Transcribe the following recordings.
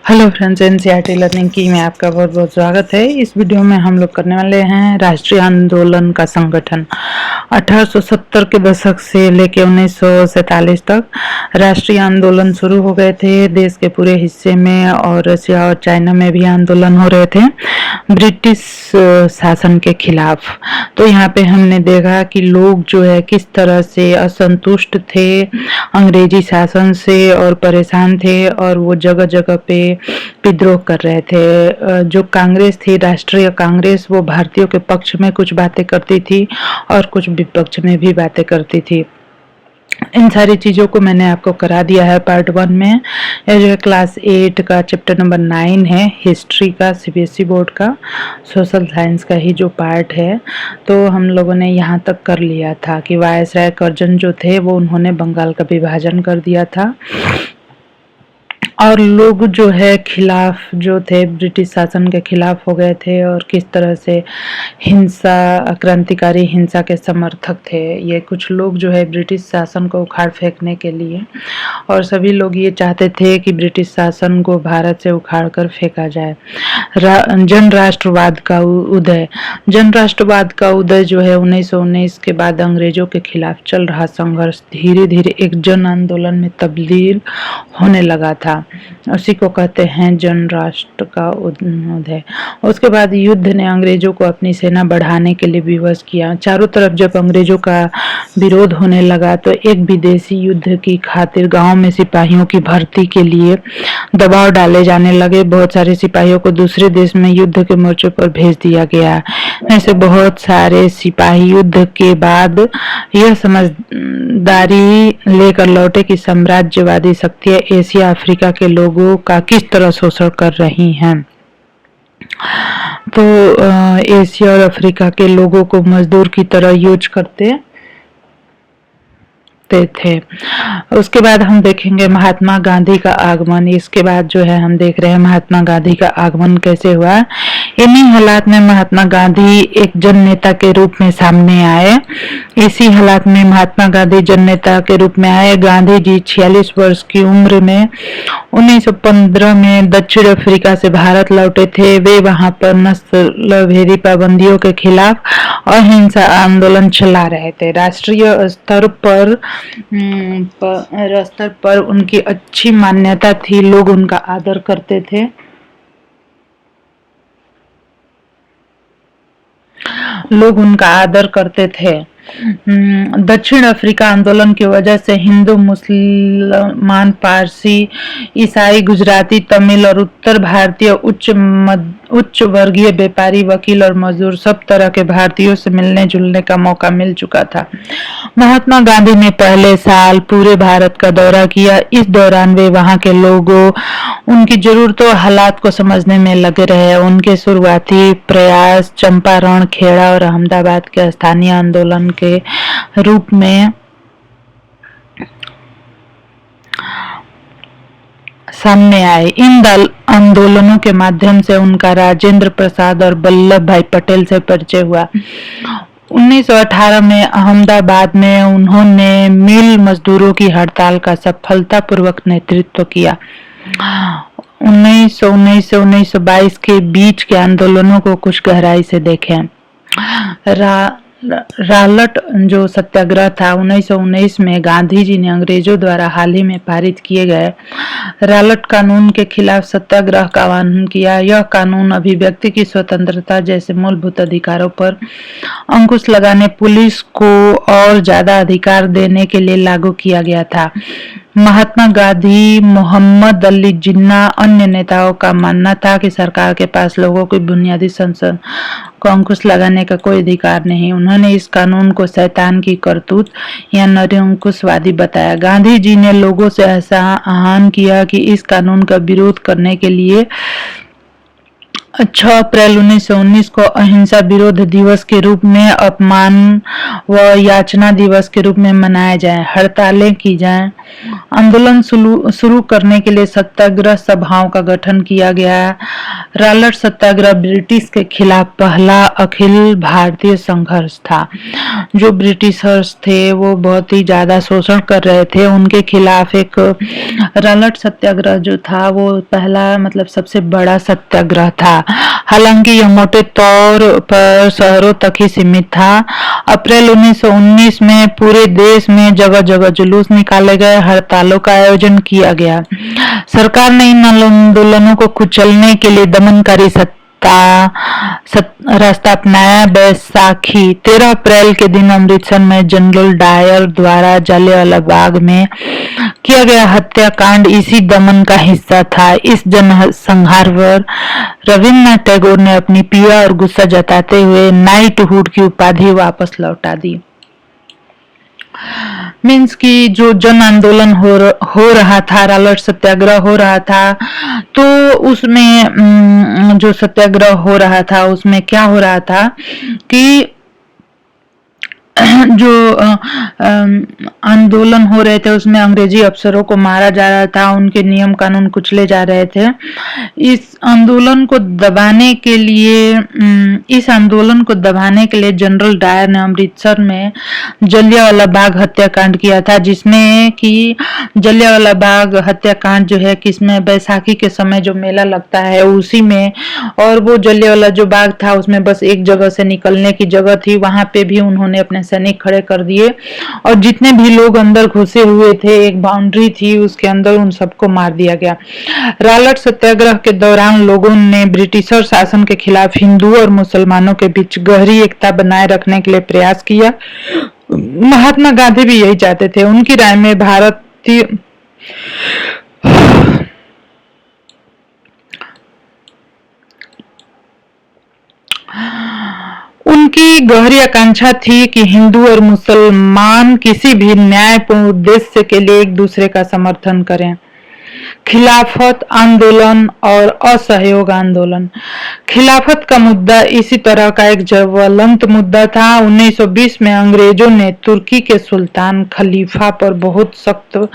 Hello friends, NCERT learning की में आपका बहुत बहुत स्वागत है। इस वीडियो में हम लोग करने वाले हैं राष्ट्रीय आंदोलन का संगठन। 1870 के दशक से लेकर 1947 तक राष्ट्रीय आंदोलन शुरू हो गए थे। देश के पूरे हिस्से में और रशिया और चाइना में भी आंदोलन हो रहे थे ब्रिटिश शासन के खिलाफ। तो यहाँ पे हमने देखा कि लोग जो है किस तरह से असंतुष्ट थे अंग्रेजी शासन से और परेशान थे, और वो जगह जगह पे विद्रोह कर रहे थे। जो कांग्रेस थी, राष्ट्रीय कांग्रेस, वो भारतीयों के पक्ष में कुछ बातें करती थी और कुछ विपक्ष में भी बातें करती थी। इन सारी चीज़ों को मैंने आपको करा दिया है पार्ट 1 में। यह जो है क्लास 8 का चैप्टर नंबर 9 है, हिस्ट्री का, सीबीएसई बोर्ड का, सोशल साइंस का ही जो पार्ट है। तो हम लोगों ने यहाँ तक कर लिया था कि वायसराय कर्जन जो थे वो उन्होंने बंगाल का विभाजन कर दिया था, और लोग जो है खिलाफ जो थे, ब्रिटिश शासन के खिलाफ हो गए थे, और किस तरह से हिंसा, क्रांतिकारी हिंसा के समर्थक थे ये कुछ लोग जो है ब्रिटिश शासन को उखाड़ फेंकने के लिए। और सभी लोग ये चाहते थे कि ब्रिटिश शासन को भारत से उखाड़ कर फेंका जाए। जन राष्ट्रवाद का उदय। जन राष्ट्रवाद का उदय जो है 1919 के बाद अंग्रेजों के खिलाफ चल रहा संघर्ष धीरे धीरे एक जन आंदोलन में तब्दील होने लगा था। उसी को कहते हैं जन राष्ट्र का उदय। उसके बाद युद्ध ने अंग्रेजों को अपनी सेना बढ़ाने के लिए विवश किया। चारों तरफ जब अंग्रेजों का विरोध होने लगा तो एक विदेशी युद्ध की खातिर गांव में सिपाहियों की भर्ती के लिए दबाव डाले जाने लगे। बहुत सारे सिपाहियों को दूसरे देश में युद्ध के मोर्चे पर भेज दिया गया। ऐसे बहुत सारे सिपाही युद्ध के बाद यह समझदारी लेकर लौटे कि साम्राज्यवादी शक्तियां एशिया अफ्रीका के लोगों का किस तरह शोषण कर रही हैं। तो एशिया और अफ्रीका के लोगों को मजदूर की तरह यूज करते थे। उसके बाद हम देखेंगे महात्मा गांधी का आगमन। इसके बाद जो है हम देख रहे हैं महात्मा गांधी का आगमन कैसे हुआ। इन्हीं हालात में महात्मा गांधी एक जन नेता के रूप में सामने आए। इसी हालात में महात्मा गांधी जन नेता के रूप में आए। गांधी जी 46 वर्ष की उम्र में 1915 में दक्षिण अफ्रीका से भारत लौटे थे। वे वहां पर नस्लभेदी पाबंदियों के खिलाफ अहिंसा आंदोलन चला रहे थे। राष्ट्रीय स्तर पर उनकी अच्छी मान्यता थी, लोग उनका आदर करते थे। दक्षिण अफ्रीका आंदोलन की वजह से हिंदू, मुसलमान, पारसी, ईसाई, गुजराती, तमिल और उत्तर भारतीय उच्च वर्गीय व्यापारी, वकील और मजदूर सब तरह के भारतीयों से मिलने जुलने का मौका मिल चुका था। महात्मा गांधी ने पहले साल पूरे भारत का दौरा किया। इस दौरान वे वहां के लोगों, उनकी जरूरतों, हालात को समझने में लगे रहे। उनके शुरुआती प्रयास चंपारण, खेड़ा और अहमदाबाद के स्थानीय आंदोलन के रूप में सामने आए। इन आंदोलनों के माध्यम से उनका राजेंद्र प्रसाद और वल्लभ भाई पटेल से परिचय हुआ। 1918 में अहमदाबाद में उन्होंने मिल मजदूरों की हड़ताल का सफलतापूर्वक नेतृत्व किया। 1919 से 1922 के बीच के आंदोलनों को कुछ गहराई से देखें। रालट जो सत्याग्रह था 1919 में गांधी जी ने अंग्रेजों द्वारा हाल ही में पारित किए गए रालट कानून के खिलाफ सत्याग्रह का आह्वान किया। यह कानून अभिव्यक्ति की स्वतंत्रता जैसे मूलभूत अधिकारों पर अंकुश लगाने, पुलिस को और ज्यादा अधिकार देने के लिए लागू किया गया था। महात्मा गांधी, मोहम्मद अली जिन्ना, अन्य नेताओं का मानना था कि सरकार के पास लोगों की बुनियादी संसद को अंकुश लगाने का कोई अधिकार नहीं। उन्होंने इस कानून को शैतान की करतूत या निरंकुशवादी बताया। गांधी जी ने लोगों से ऐसा आह्वान किया कि इस कानून का विरोध करने के लिए 6 अप्रैल 1919 को अहिंसा विरोध दिवस के रूप में, अपमान व याचना दिवस के रूप में मनाया जाए, हड़तालें की जाएं, आंदोलन शुरू करने के लिए सत्याग्रह सभाओं का गठन किया गया। रॉलेट सत्याग्रह ब्रिटिश के खिलाफ पहला अखिल भारतीय संघर्ष था। जो ब्रिटिशर्स थे वो बहुत ही ज्यादा शोषण कर रहे थे, उनके खिलाफ एक रॉलेट सत्याग्रह जो था वो पहला मतलब सबसे बड़ा सत्याग्रह था। हालांकि यह मोटे तौर पर शहरों तक ही सीमित था। अप्रैल 1919 में पूरे देश में जगह जगह जुलूस निकाले गए, हड़तालों का आयोजन किया गया। सरकार ने इन आंदोलनों को कुचलने के लिए दमनकारी रास्ता अपनाया। बैसाखी 13 अप्रैल के दिन अमृतसर में जनरल डायर द्वारा जलियांवाला बाग में किया गया हत्याकांड इसी दमन का हिस्सा था। इस जनसंहार पर रविन्द्रनाथ टैगोर ने अपनी पीड़ा और गुस्सा जताते हुए नाइटहुड की उपाधि वापस लौटा दी। मीन्स की जो जन आंदोलन हो रहा था, रॉलेट सत्याग्रह हो रहा था, तो उसमें जो सत्याग्रह हो रहा था उसमें क्या हो रहा था कि जो आंदोलन हो रहे थे उसमें अंग्रेजी अफसरों को मारा जा रहा था, उनके नियम कानून कुचले जा रहे थे। इस आंदोलन को दबाने के लिए जनरल डायर ने अमृतसर में जलियांवाला बाग हत्याकांड किया था, जिसमें कि जलियांवाला बाग हत्याकांड जो है किसमें बैसाखी के समय जो मेला लगता है उसी में, और वो जलियांवाला जो बाग था उसमें बस एक जगह से निकलने की जगह थी, वहां पे भी उन्होंने अपने सैनिक खड़े कर दिए और जितने भी लोग अंदर घुसे हुए थे, एक बाउंड्री थी उसके अंदर, उन सबको मार दिया गया। रॉलेट सत्याग्रह के दौरान लोगों ने ब्रिटिशर शासन के खिलाफ हिंदू और मुसलमानों के बीच गहरी एकता बनाए रखने के लिए प्रयास किया। महात्मा गांधी भी यही चाहते थे। उनकी राय में भारतीय उनकी गहरी आकांक्षा थी कि हिंदू और मुसलमान किसी भी न्यायपूर्ण उद्देश्य के लिए एक दूसरे का समर्थन करें। खिलाफत आंदोलन और असहयोग आंदोलन। खिलाफत का मुद्दा इसी तरह का एक ज्वलंत मुद्दा था। 1920 में अंग्रेजों ने तुर्की के सुल्तान खलीफा पर बहुत सख्त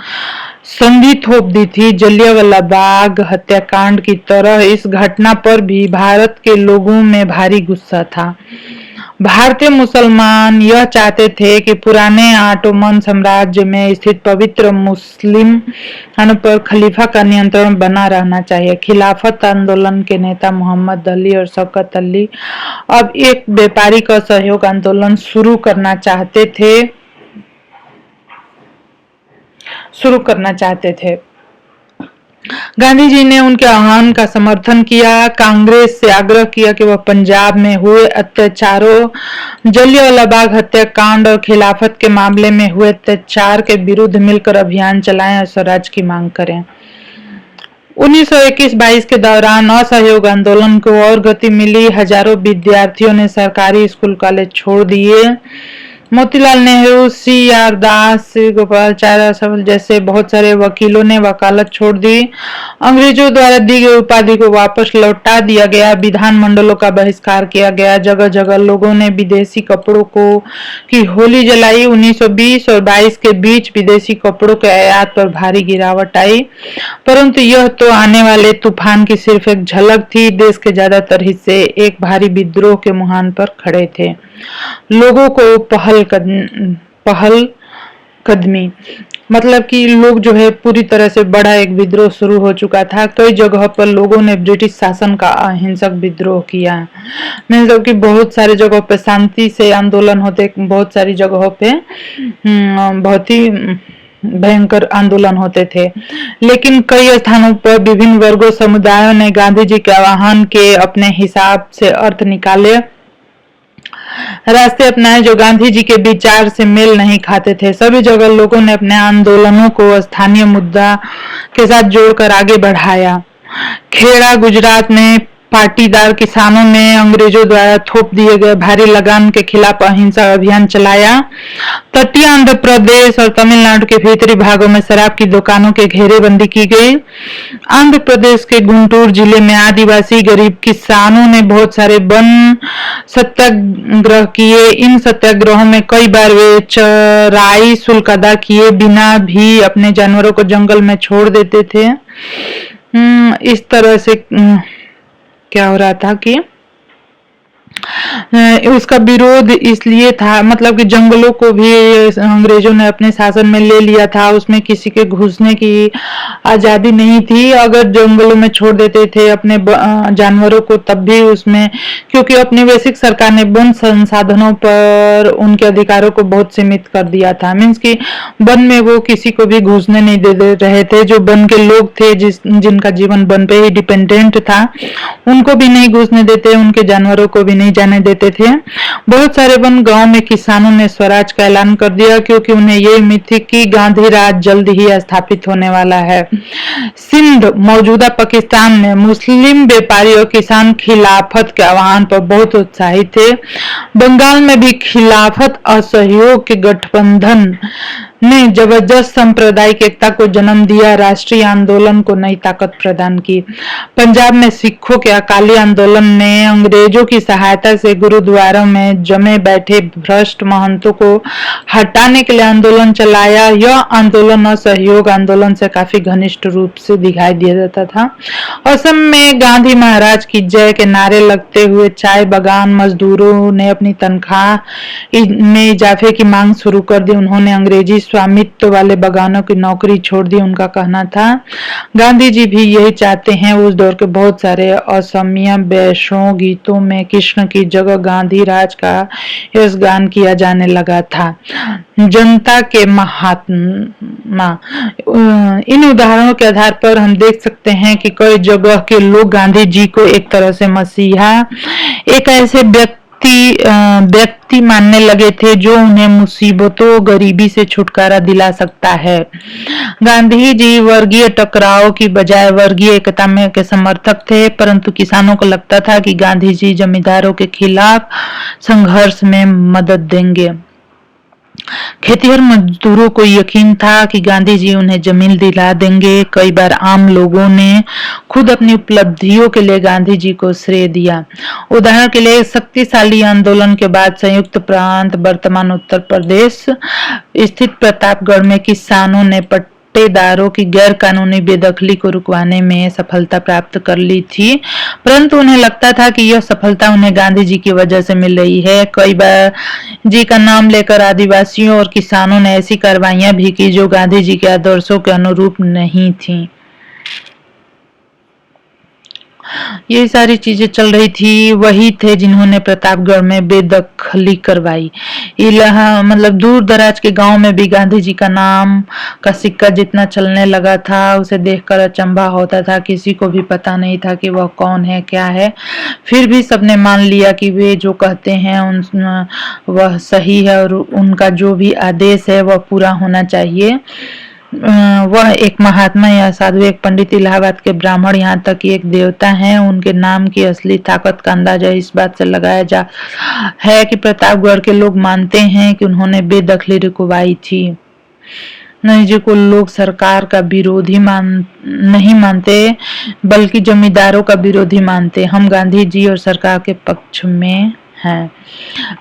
संधि थोप दी थी। जलियांवाला बाग हत्याकांड की तरह इस घटना पर भी भारत के लोगों में भारी गुस्सा था। भारतीय मुसलमान यह चाहते थे कि पुराने ऑटोमन साम्राज्य में स्थित पवित्र मुस्लिम पर खलीफा का नियंत्रण बना रहना चाहिए। खिलाफत आंदोलन के नेता मोहम्मद अली और शौकत अली अब एक व्यापारिक असहयोग आंदोलन शुरू करना चाहते थे। गांधी जी ने उनके आह्वान का समर्थन किया। कांग्रेस से आग्रह किया कि वह पंजाब में हुए अत्याचारों, जलियांवाला बाग हत्याकांड और खिलाफत के मामले में हुए अत्याचार के विरुद्ध मिलकर अभियान चलाएं और स्वराज की मांग करें। 1921-22 के दौरान असहयोग आंदोलन को और गति मिली। हजारों विद्यार्थियों ने सरकारी स्कूल कॉलेज छोड़ दिए। मोतीलाल नेहरू, C.R. दास, गोपालाचार्य जैसे बहुत सारे वकीलों ने वकालत छोड़ दी। अंग्रेजों द्वारा दी गई उपाधि को वापस लौटा दिया गया। विधानमंडलों का बहिष्कार किया गया। जगह जगह लोगों ने विदेशी कपड़ों की होली जलाई। 1920 और 22 के बीच विदेशी कपड़ों के आयात पर भारी गिरावट आई, परंतु यह तो आने वाले तूफान की सिर्फ एक झलक थी। देश के ज्यादातर हिस्से एक भारी विद्रोह के मुहान पर खड़े थे। लोगों को पहल कदमी मतलब कि लोग जो है पूरी तरह से बड़ा एक विद्रोह शुरू हो चुका था। कई जगहों पर लोगों ने ब्रिटिश शासन का अहिंसक विद्रोह किया। मतलब कि बहुत सारी जगहों पे शांति से आंदोलन होते, बहुत सारी जगहों पे बहुत ही भयंकर आंदोलन होते थे। लेकिन कई स्थानों पर विभिन्न वर्गों समुदायों ने गांधी जी के आह्वान के अपने हिसाब से अर्थ निकाले, रास्ते अपनाए जो गांधी जी के विचार से मेल नहीं खाते थे। सभी जगह लोगों ने अपने आंदोलनों को स्थानीय मुद्दा के साथ जोड़कर आगे बढ़ाया। खेड़ा गुजरात में पाटीदार किसानों ने अंग्रेजों द्वारा थोप दिए गए भारी लगान के खिलाफ अहिंसा अभियान चलाया। तटीय आंध्र प्रदेश और तमिलनाडु के भीतरी भागों में शराब की दुकानों के घेरेबंदी की गई। आंध्र प्रदेश के गुंटूर जिले में आदिवासी गरीब किसानों ने बहुत सारे वन सत्याग्रह किए। इन सत्याग्रहों में कई बार वे चराई शुल्क अदा किए बिना भी अपने जानवरों को जंगल में छोड़ देते थे। इस तरह से क्या हो रहा था कि उसका विरोध इसलिए था, मतलब कि जंगलों को भी अंग्रेजों ने अपने शासन में ले लिया था, उसमें किसी के घुसने की आजादी नहीं थी। अगर जंगलों में छोड़ देते थे अपने जानवरों को तब भी उसमें, क्योंकि औपनिवेशिक सरकार ने वन संसाधनों पर उनके अधिकारों को बहुत सीमित कर दिया था। मीन्स कि वन में वो किसी को भी घुसने नहीं दे रहे थे। जो वन के लोग थे जिनका जीवन वन पे ही डिपेंडेंट था, उनको भी नहीं घुसने देते, उनके जानवरों को भी नहीं जाने देते थे। बहुत सारे वन गांव में किसानों ने स्वराज का ऐलान कर दिया, क्योंकि उन्हें ये उम्मीद थी कि गांधी राज जल्द ही स्थापित होने वाला है। सिंध, मौजूदा पाकिस्तान में मुस्लिम व्यापारी और किसान खिलाफत के आह्वान पर बहुत उत्साहित थे। बंगाल में भी खिलाफत असहयोग के गठबंधन ने जबरदस्त सांप्रदायिक एकता को जन्म दिया, राष्ट्रीय आंदोलन को नई ताकत प्रदान की। पंजाब में सिखों के अकाली आंदोलन ने अंग्रेजों की सहायता से गुरुद्वारों में जमे बैठे भ्रष्ट महंतों को हटाने के लिए आंदोलन चलाया। यह आंदोलन असहयोग आंदोलन से काफी घनिष्ठ रूप से दिखाई दिया जाता था। असम में गांधी महाराज की जय के नारे लगते हुए चाय बागान मजदूरों ने अपनी तनख्वाह में इजाफे की मांग शुरू कर दी। उन्होंने अंग्रेजी स्वामित्व वाले बागानों की नौकरी छोड़ दी, उनका कहना था। गांधी जी भी यही चाहते हैं। उस दौर के बहुत सारे असमिया वैष्णव गीतों में कृष्ण की जगह गांधी राज का यश गान किया जाने लगा था। जनता के महात्मा, इन उदाहरणों के आधार पर हम देख सकते हैं कि कई जगह के लोग गांधी जी को एक तरह से मसीहा, एक ऐसे व्यक्ति मानने लगे थे जो उन्हें मुसीबतों गरीबी से छुटकारा दिला सकता है। गांधी जी वर्गीय टकराव की बजाय वर्गीय एकता में के समर्थक थे, परंतु किसानों को लगता था कि गांधी जी जमींदारों के खिलाफ संघर्ष में मदद देंगे। खेतिहर मजदूरों को यकीन था कि गांधी जी उन्हें जमीन दिला देंगे। कई बार आम लोगों ने खुद अपनी उपलब्धियों के लिए गांधी जी को श्रेय दिया। उदाहरण के लिए शक्तिशाली आंदोलन के बाद संयुक्त प्रांत वर्तमान उत्तर प्रदेश स्थित प्रतापगढ़ में किसानों ने पट्टेदारों की गैर कानूनी बेदखली को रुकवाने में सफलता प्राप्त कर ली थी, परंतु उन्हें लगता था कि यह सफलता उन्हें गांधी जी की वजह से मिल रही है। कई बार जी का नाम लेकर आदिवासियों और किसानों ने ऐसी कार्रवाइयां भी की जो गांधी जी के आदर्शों के अनुरूप नहीं थी। ये सारी चीजें चल रही थी, वही थे जिन्होंने प्रतापगढ़ में बेदखली करवाई। मतलब दूर दराज के गांव में भी गांधी जी का नाम का सिक्का जितना चलने लगा था, उसे देखकर अचंभा होता था। किसी को भी पता नहीं था कि वह कौन है, क्या है। फिर भी सबने मान लिया कि वे जो कहते हैं वह सही है और उनका जो भी आदेश है वह पूरा होना चाहिए। वह एक महात्मा या साधु, एक पंडित, इलाहाबाद के ब्राह्मण, यहाँ तक कि एक देवता हैं। उनके नाम की असली ताकत का अंदाजा इस बात से लगाया जा है कि प्रतापगढ़ के लोग मानते हैं कि उन्होंने बेदखली रुकवाई थी। गांधी जी को लोग सरकार का विरोधी नहीं मानते, बल्कि जमींदारों का विरोधी मानते। हम गांधी जी और सरकार के पक्ष में हैं।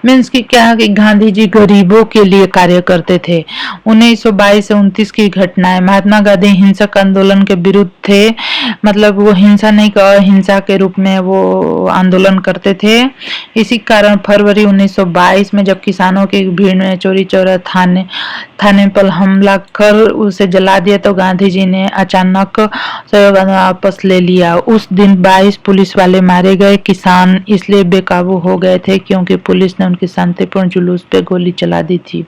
मीन्स की क्या कि गांधी जी गरीबों के लिए कार्य करते थे। 1922 से 29 की घटनाएं, महात्मा गांधी हिंसक आंदोलन के विरुद्ध थे। मतलब वो हिंसा नहीं, अहिंसा के रूप में वो आंदोलन करते थे। इसी कारण फरवरी 1922 में जब किसानों की भीड़ ने चोरी चोरा थाने पर हमला कर उसे जला दिया, तो गांधी जी ने अचानक वापस ले लिया। उस दिन 22 पुलिस वाले मारे गए। किसान इसलिए बेकाबू हो गए थे क्योंकि पुलिस ने उनके शांतिपूर्ण जुलूस पे गोली चला दी थी।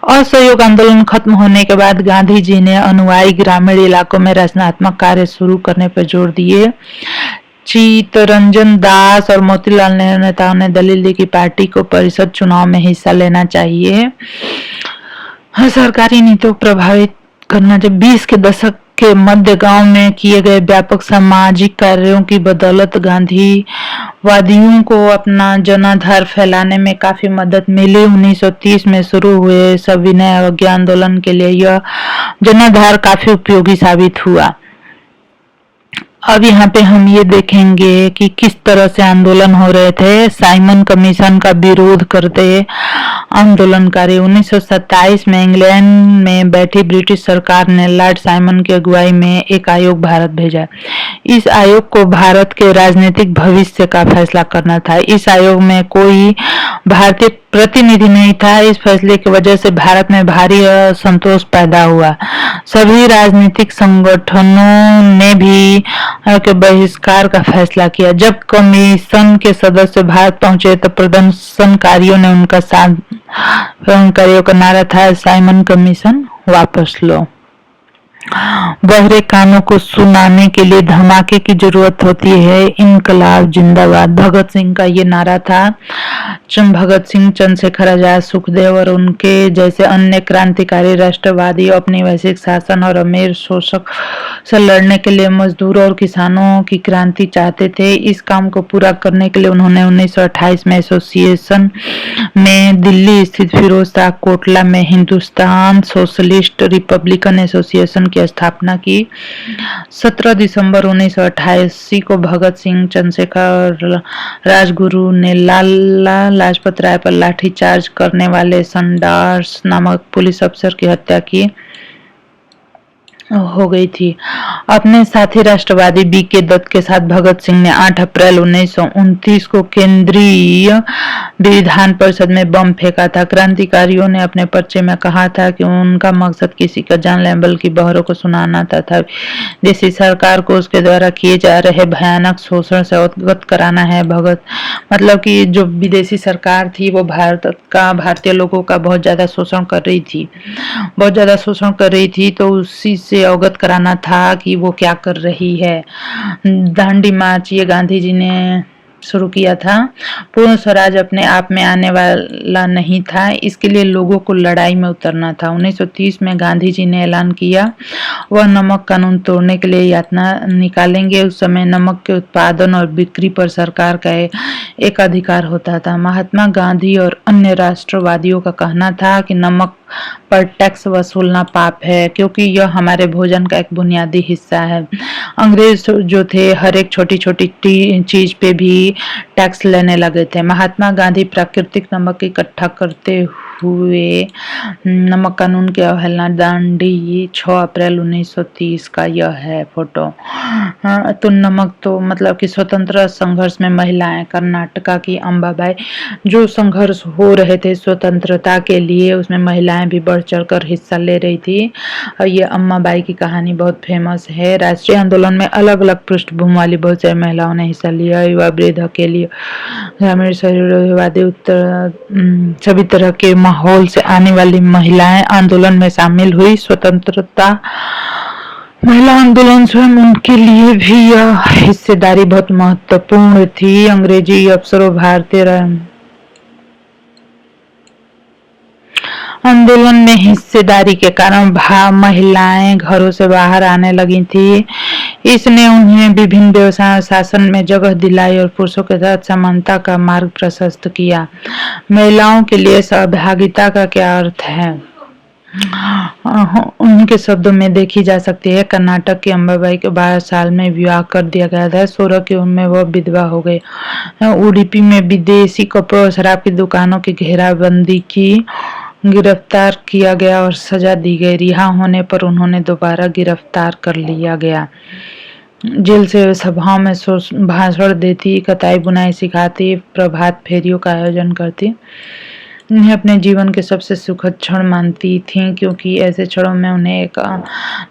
असहयोग आंदोलन खत्म होने के बाद गांधी जी ने अनुयायी ग्रामीण इलाकों में रचनात्मक कार्य शुरू करने पर जोर दिए। चित्तरंजन दास और मोतीलाल नेहरू नेताओं ने दलील दी कि पार्टी को परिषद चुनाव में हिस्सा लेना चाहिए। सरकारी नीतियों को प्रभावित करना। जब 20 के दशक के मध्य गांव में किए गए व्यापक सामाजिक कार्यों की बदौलत गांधीवादियों को अपना जनाधार फैलाने में काफी मदद मिली। 1930 में शुरू हुए सविनय अवज्ञा आंदोलन के लिए यह जनाधार काफी उपयोगी साबित हुआ। अब यहाँ पे हम ये देखेंगे कि किस तरह से आंदोलन हो रहे थे। साइमन कमीशन का विरोध करते आंदोलनकारी 1927 में इंग्लैंड में बैठी ब्रिटिश सरकार ने लॉर्ड साइमन की अगुवाई में एक आयोग भारत भेजा। इस आयोग को भारत के राजनीतिक भविष्य का फैसला करना था। इस आयोग में कोई भारतीय प्रतिनिधि नहीं था। इस फैसले की वजह से भारत में भारी असंतोष पैदा हुआ। सभी राजनीतिक संगठनों ने भी के बहिष्कार का फैसला किया। जब कमीशन के सदस्य भारत पहुंचे तो प्रदर्शनकारियों ने उनका साथ प्रदर्शनकारियों का नारा था, साइमन कमीशन वापस लो। बहरे कानों को सुनाने के लिए धमाके की जरूरत होती है। इनकलाब जिंदाबाद भगत सिंह का ये नारा था। भगत सिंह, चंद्रशेखर आजाद, सुखदेव और उनके जैसे अन्य क्रांतिकारी राष्ट्रवादी अपनी वैश्विक शासन और अमीर शोषक से लड़ने के लिए मजदूरों और किसानों की क्रांति चाहते थे। इस काम को पूरा करने के लिए उन्होंने 1928 में एसोसिएशन में दिल्ली स्थित फिरोज शाह कोटला में हिंदुस्तान सोशलिस्ट रिपब्लिकन एसोसिएशन की स्थापना की। 17 दिसंबर 1988 को भगत सिंह, चंद्रशेखर और राजगुरु ने लाला लाजपत राय पर लाठीचार्ज करने वाले संडार्स नामक पुलिस अफसर की हत्या की हो गई थी। अपने साथी राष्ट्रवादी बी.के. दत्त के साथ भगत सिंह ने 8 अप्रैल 1929 को केंद्रीय विधान परिषद में बम फेंका था। क्रांतिकारियों ने अपने पर्चे में कहा था कि उनका मकसद किसी का जान लेना बल्कि बहरों को सुनाना तथा देशी सरकार को उसके द्वारा किए जा रहे भयानक शोषण से अवगत कराना है। भगत मतलब कि जो विदेशी सरकार थी वो भारतीय लोगों का बहुत ज्यादा शोषण कर रही थी, तो उसी से अवगत कराना था कि वो क्या कर रही है। दांडी मार्च ये गांधी जी ने शुरू किया था। पूर्ण स्वराज अपने आप में आने वाला नहीं था, इसके लिए लोगों को लड़ाई में उतरना था। 1930 में गांधी जी ने ऐलान किया वह नमक कानून तोड़ने के लिए यातना निकालेंगे। उस समय नमक के उत्पादन और बिक्री पर सरकार का एक अधिकार होता था। महात्मा गांधी और अन्य राष्ट्रवादियों का कहना था कि नमक पर टैक्स वसूलना पाप है, क्योंकि यह हमारे भोजन का एक बुनियादी हिस्सा है। अंग्रेज जो थे हर एक छोटी छोटी चीज पे भी टैक्स लेने लगे थे। महात्मा गांधी प्राकृतिक नमक इकट्ठा करते हुए नमक कानून की अवहेलना। दांडी 6 अप्रैल 1930 का यह है फोटो। तो नमक तो मतलब कि स्वतंत्र संघर्ष में महिलाएं, कर्नाटका की अंबाबाई, जो संघर्ष हो रहे थे स्वतंत्रता के लिए उसमें महिलाएं भी बढ़ चढ़ कर हिस्सा ले रही थी। और ये अम्माबाई की कहानी बहुत फेमस है। राष्ट्रीय आंदोलन में अलग अलग पृष्ठभूमि वाली बहुत सारी महिलाओं ने हिस्सा लिया। युवा, वृद्ध, अकेली, ग्रामीण, शहरी, उत्तर सभी तरह के माहौल से आने वाली महिलाएं आंदोलन में शामिल हुई। स्वतंत्रता महिला आंदोलन स्वयं उनके लिए भी यह हिस्सेदारी बहुत महत्वपूर्ण थी। अंग्रेजी अफसरों भारतीय आंदोलन में हिस्सेदारी के कारण महिलाएं घरों से बाहर आने लगी थी। इसने उन्हें विभिन्न व्यवसाय शासन में जगह दिलाई और पुरुषों के साथ समानता का मार्ग प्रशस्त किया। महिलाओं के लिए सहभागिता का क्या अर्थ है, उनके शब्दों में देखी जा सकती है। कर्नाटक की अंबाबाई को 12 साल में विवाह कर दिया गया था। 16 की उम्र में वह विधवा हो गई। उडुपी में विदेशी कपड़ों और शराब की दुकानों की घेराबंदी की, गिरफ्तार किया गया और सजा दी गई। रिहा होने पर उन्होंने दोबारा गिरफ्तार कर लिया गया। जेल से सभाओं में भाषण देती, कताई बुनाई सिखाती, प्रभात फेरियों का आयोजन करती। उन्हें अपने जीवन के सबसे सुखद क्षण मानती थीं, क्योंकि ऐसे क्षणों में उन्हें एक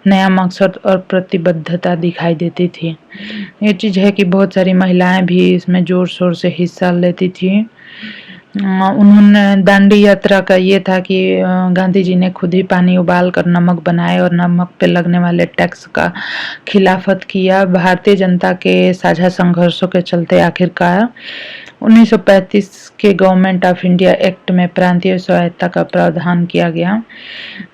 नया मकसद और प्रतिबद्धता दिखाई देती थी। ये चीज़ है कि बहुत सारी महिलाएं भी इसमें जोर शोर से हिस्सा लेती थी। उन्होंने दांडी यात्रा का ये था कि गांधी जी ने खुद ही पानी उबाल कर नमक बनाए और नमक पे लगने वाले टैक्स का खिलाफत किया। भारतीय जनता के साझा संघर्षों के चलते आखिरकार 1935 के गवर्नमेंट ऑफ इंडिया एक्ट में प्रांतीय स्वायत्तता का प्रावधान किया गया।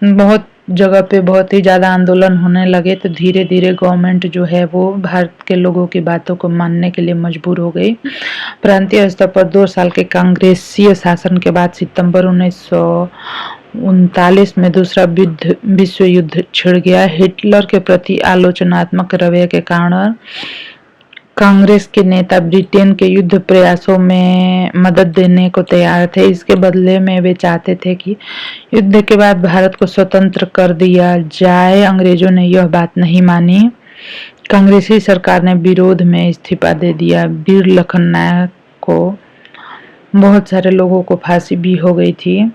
बहुत जगह पे बहुत ही ज़्यादा आंदोलन होने लगे तो धीरे धीरे गवर्नमेंट जो है वो भारत के लोगों की बातों को मानने के लिए मजबूर हो गई। प्रांतीय स्तर पर 2 साल के कांग्रेसीय शासन के बाद सितंबर 1939 में दूसरा विश्व युद्ध छिड़ गया। हिटलर के प्रति आलोचनात्मक रवैये के कारण कांग्रेस के नेता ब्रिटेन के युद्ध प्रयासों में मदद देने को तैयार थे। इसके बदले में वे चाहते थे कि युद्ध के बाद भारत को स्वतंत्र कर दिया जाए। अंग्रेजों ने यह बात नहीं मानी। कांग्रेसी सरकार ने विरोध में इस्तीफा दे दिया। वीर लखन नायक को बहुत सारे लोगों को फांसी भी हो गई थी।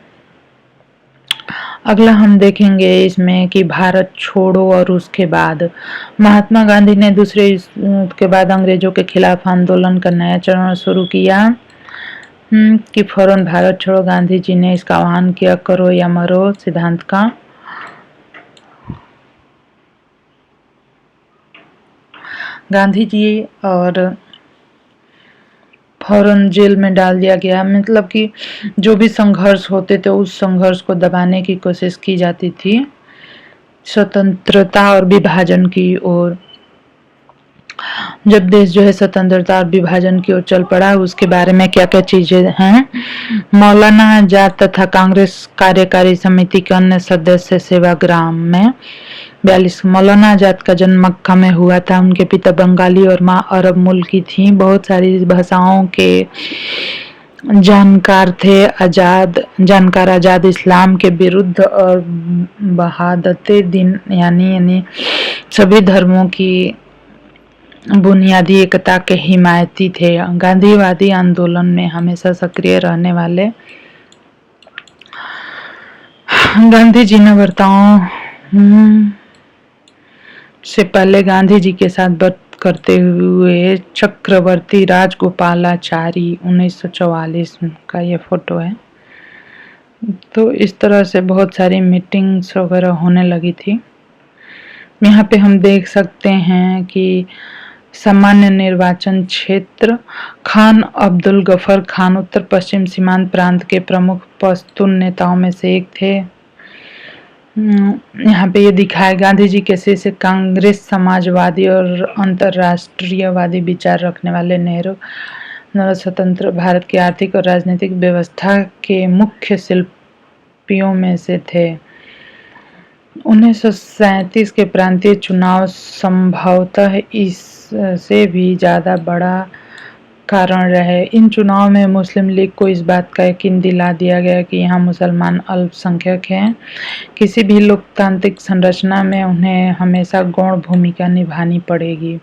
अगला हम देखेंगे इसमें कि भारत छोड़ो और उसके बाद महात्मा गांधी ने दूसरे युद्ध के बाद अंग्रेजों के खिलाफ आंदोलन का नया चरण शुरू किया कि फौरन भारत छोड़ो। गांधी जी ने इसका आह्वान किया, करो या मरो सिद्धांत का। गांधी जी और फौरन जेल में डाल दिया गया। मतलब कि जो भी संघर्ष होते थे उस संघर्ष को दबाने की कोशिश की जाती थी स्वतंत्रता और विभाजन की ओर। जब देश जो है स्वतंत्रता और विभाजन की ओर चल पड़ा, उसके बारे में क्या क्या चीजें हैं। मौलाना आजाद तथा कांग्रेस कार्यकारी समिति के अन्य सदस्य सेवाग्राम में 42। मौलाना आजाद का जन्म मक्का में हुआ था। उनके पिता बंगाली और माँ अरब मूल की थी। बहुत सारी भाषाओं के जानकार थे। आजाद इस्लाम के विरुद्ध और वहादते दिन यानी सभी धर्मों की बुनियादी एकता के हिमायती थे। गांधीवादी आंदोलन में हमेशा सक्रिय रहने वाले गांधी जी ने वर्ताओं से पहले गांधी जी के साथ बात करते हुए चक्रवर्ती राजगोपालाचारी 1944 का ये फोटो है। तो इस तरह से बहुत सारी मीटिंग्स वगैरह होने लगी थी। यहाँ पे हम देख सकते हैं कि सामान्य निर्वाचन क्षेत्र खान अब्दुल गफर खान उत्तर पश्चिम सीमांत प्रांत के प्रमुख पश्तून नेताओं में से एक थे। यहाँ पे ये दिखाया गांधी जी के शिष्य कांग्रेस समाजवादी और अंतर्राष्ट्रीयवादी विचार रखने वाले नेहरू स्वतंत्र भारत की आर्थिक और राजनीतिक व्यवस्था के मुख्य शिल्पियों में से थे। 1937 के प्रांतीय चुनाव संभवतः इससे भी ज़्यादा बड़ा कारण रहे। इन चुनाव में मुस्लिम लीग को इस बात का यकीन दिला दिया गया कि यहाँ मुसलमान अल्पसंख्यक हैं। किसी भी लोकतांत्रिक संरचना में उन्हें हमेशा गौण भूमिका निभानी पड़ेगी।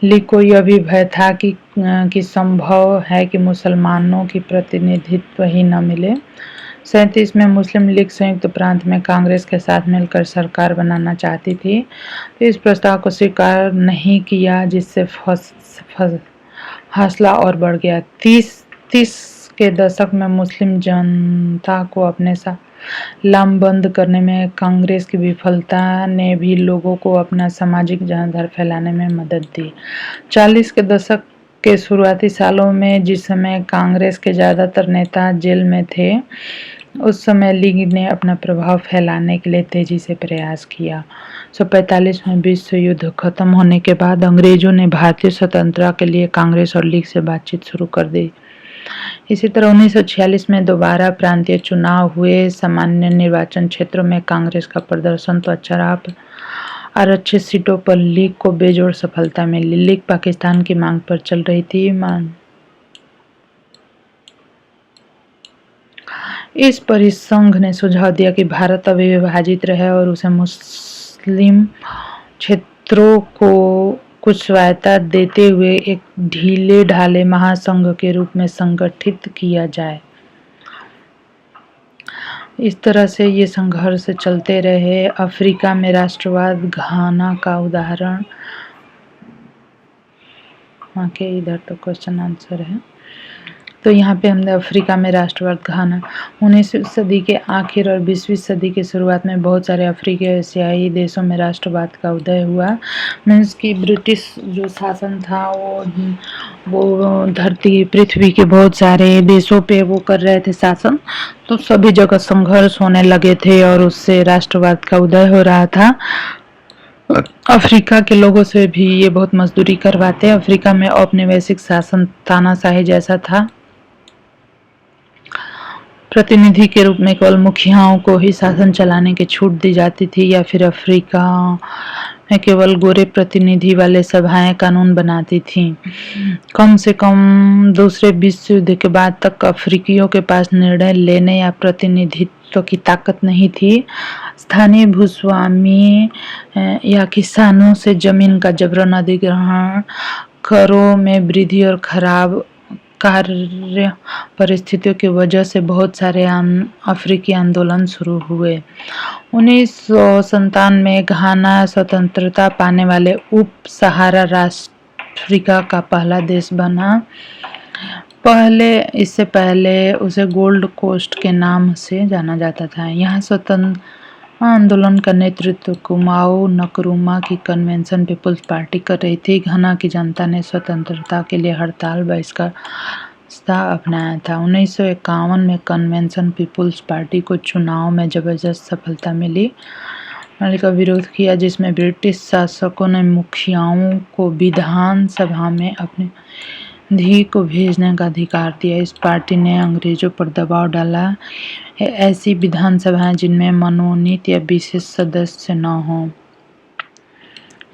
लीग को यह भी भय था कि संभव है कि मुसलमानों की प्रतिनिधित्व ही न मिले। 37 में मुस्लिम लीग संयुक्त प्रांत में कांग्रेस के साथ मिलकर सरकार बनाना चाहती थी, तो इस प्रस्ताव को स्वीकार नहीं किया, जिससे हौसला और बढ़ गया। 30 के दशक में मुस्लिम जनता को अपने साथ लामबंद करने में कांग्रेस की विफलता ने भी लोगों को अपना सामाजिक जनआधार फैलाने में मदद दी। 40 के दशक के शुरुआती सालों में जिस समय कांग्रेस के ज़्यादातर नेता जेल में थे, उस समय लीग ने अपना प्रभाव फैलाने के लिए तेजी से प्रयास किया। 1945 में विश्व युद्ध खत्म होने के बाद अंग्रेजों ने भारतीय स्वतंत्रता के लिए कांग्रेस और लीग से बातचीत शुरू कर दी। इसी तरह 1946 में दोबारा प्रांतीय चुनाव हुए। सामान्य निर्वाचन क्षेत्रों में कांग्रेस का प्रदर्शन तो अच्छा रहा, आरक्षित सीटों पर लीग को बेजोड़ सफलता मिली। लीग पाकिस्तान की मांग पर चल रही थी। इस परिसंघ ने सुझाव दिया कि भारत अविभाजित रहे और उसे मुस्लिम क्षेत्रों को कुछ स्वायत्तता देते हुए एक ढीले ढाले महासंघ के रूप में संगठित किया जाए। इस तरह से ये संघर्ष चलते रहे। अफ्रीका में राष्ट्रवाद घाना का उदाहरण, वहाँ के इधर तो क्वेश्चन आंसर है। तो यहाँ पे हमने अफ्रीका में राष्ट्रवाद घाना 19वीं सदी के आखिर और 20वीं सदी के शुरुआत में बहुत सारे अफ्रीकी एशियाई देशों में राष्ट्रवाद का उदय हुआ। मीन्स कि ब्रिटिश जो शासन था वो धरती पृथ्वी के बहुत सारे देशों पे वो कर रहे थे शासन, तो सभी जगह संघर्ष होने लगे थे और उससे राष्ट्रवाद का उदय हो रहा था। अफ्रीका के लोगों से भी ये बहुत मजदूरी करवाते। अफ्रीका में औपनिवेशिक शासन तानाशाही जैसा था। प्रतिनिधि के रूप में केवल मुखियाओं को ही शासन चलाने की छूट दी जाती थी, या फिर अफ्रीका में केवल गोरे प्रतिनिधि वाले सभाएं कानून बनाती थीं। कम से कम दूसरे विश्व युद्ध के बाद तक अफ्रीकियों के पास निर्णय लेने या प्रतिनिधित्व की ताकत नहीं थी। स्थानीय भूस्वामी या किसानों से जमीन का जबरन अधिग्रहण, करों में वृद्धि और खराब कार्य परिस्थितियों की वजह से बहुत सारे अफ्रीकी आंदोलन शुरू हुए। 1957 में घाना स्वतंत्रता पाने वाले उप सहारा राष्ट्र अफ्रीका का पहला देश बना। इससे पहले उसे गोल्ड कोस्ट के नाम से जाना जाता था। यहाँ स्वतंत्रता आंदोलन का नेतृत्व कुमाऊ नक्रुमा की कन्वेंशन पीपुल्स पार्टी कर रही थी। घाना की जनता ने स्वतंत्रता के लिए हड़ताल बहिष्कार अपनाया था। 1951 में कन्वेंशन पीपुल्स पार्टी को चुनाव में जबरदस्त सफलता मिली। का विरोध किया, जिसमें ब्रिटिश शासकों ने मुखियाओं को विधान सभा में अपने धी को भेजने का अधिकार दिया। इस पार्टी ने अंग्रेजों पर दबाव डाला। ऐसी विधानसभाएं जिनमें मनोनीत या विशेष सदस्य न हो,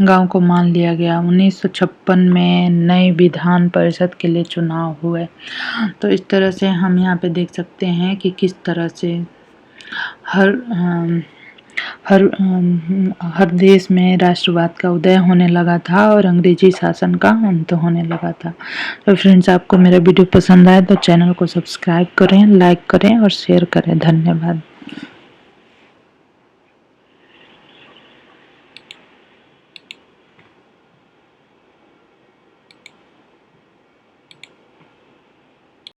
गांव को मान लिया गया। 1956 में नई विधान परिषद के लिए चुनाव हुए। तो इस तरह से हम यहाँ पे देख सकते हैं कि किस तरह से हर देश में राष्ट्रवाद का उदय होने लगा था और अंग्रेजी शासन का अंत होने लगा था। तो फ्रेंड्स, आपको मेरा वीडियो पसंद आया तो चैनल को सब्सक्राइब करें, लाइक करें और शेयर करें। धन्यवाद।